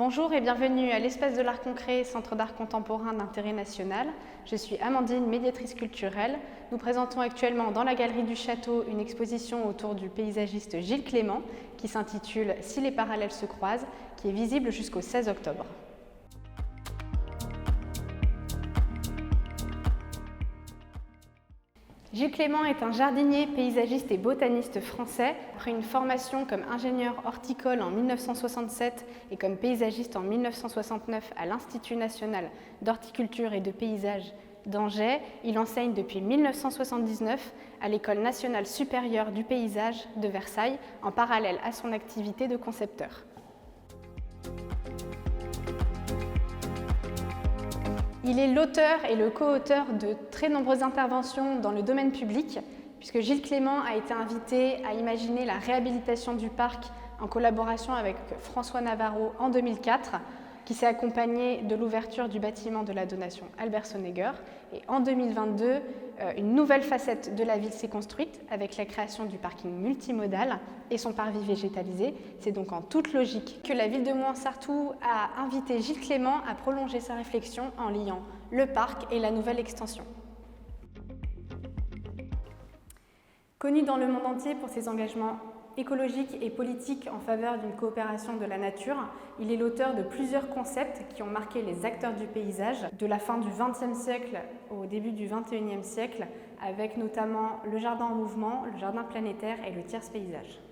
Bonjour et bienvenue à l'Espace de l'Art Concret, Centre d'art contemporain d'intérêt national. Je suis Amandine, médiatrice culturelle. Nous présentons actuellement dans la Galerie du Château une exposition autour du paysagiste Gilles Clément qui s'intitule « Si les parallèles se croisent », qui est visible jusqu'au 16 octobre. Gilles Clément est un jardinier, paysagiste et botaniste français. Après une formation comme ingénieur horticole en 1967 et comme paysagiste en 1969 à l'Institut national d'horticulture et de paysage d'Angers, il enseigne depuis 1979 à l'École nationale supérieure du paysage de Versailles, en parallèle à son activité de concepteur. Il est l'auteur et le co-auteur de très nombreuses interventions dans le domaine public, puisque Gilles Clément a été invité à imaginer la réhabilitation du parc en collaboration avec François Navarro en 2004, qui s'est accompagné de l'ouverture du bâtiment de la Donation Albert Sonegger. Et en 2022, une nouvelle facette de la ville s'est construite avec la création du parking multimodal et son parvis végétalisé. C'est donc en toute logique que la ville de Mouans-Sartoux a invité Gilles Clément à prolonger sa réflexion en liant le parc et la nouvelle extension. Connu dans le monde entier pour ses engagements écologiques et politiques en faveur d'une coopération de la nature, il est l'auteur de plusieurs concepts qui ont marqué les acteurs du paysage de la fin du XXe siècle au début du XXIe siècle, avec notamment le jardin en mouvement, le jardin planétaire et le tiers-paysage.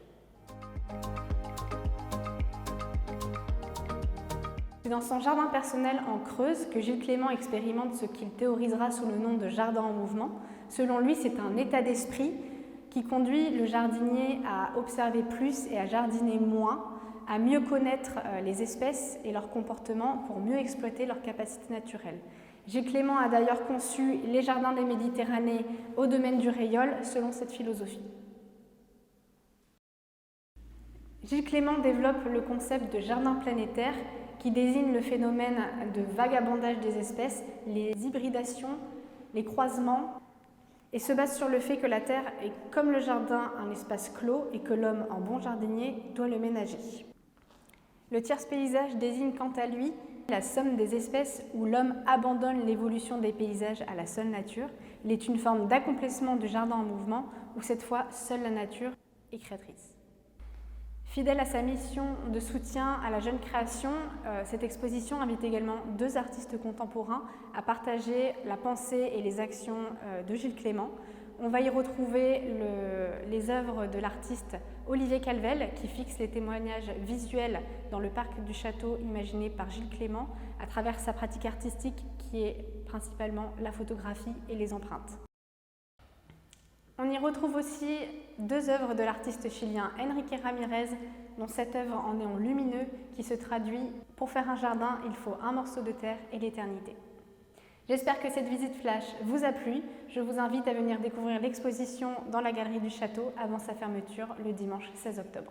C'est dans son jardin personnel en Creuse que Gilles Clément expérimente ce qu'il théorisera sous le nom de jardin en mouvement. Selon lui, c'est un état d'esprit qui conduit le jardinier à observer plus et à jardiner moins, à mieux connaître les espèces et leurs comportements pour mieux exploiter leurs capacités naturelles. Gilles Clément a d'ailleurs conçu les jardins des Méditerranées au domaine du Rayol selon cette philosophie. Gilles Clément développe le concept de jardin planétaire qui désigne le phénomène de vagabondage des espèces, les hybridations, les croisements, et se base sur le fait que la Terre est, comme le jardin, un espace clos et que l'homme, en bon jardinier, doit le ménager. Le tiers-paysage désigne quant à lui la somme des espèces où l'homme abandonne l'évolution des paysages à la seule nature. Il est une forme d'accomplissement du jardin en mouvement où cette fois, seule la nature est créatrice. Fidèle à sa mission de soutien à la jeune création, cette exposition invite également deux artistes contemporains à partager la pensée et les actions de Gilles Clément. On va y retrouver les œuvres de l'artiste Olivier Calvel qui fixe les témoignages visuels dans le parc du château imaginé par Gilles Clément à travers sa pratique artistique qui est principalement la photographie et les empreintes. On y retrouve aussi deux œuvres de l'artiste chilien Enrique Ramirez, dont cette œuvre en néon lumineux qui se traduit « Pour faire un jardin, il faut un morceau de terre et l'éternité ». J'espère que cette visite flash vous a plu. Je vous invite à venir découvrir l'exposition dans la Galerie du Château avant sa fermeture le dimanche 16 octobre.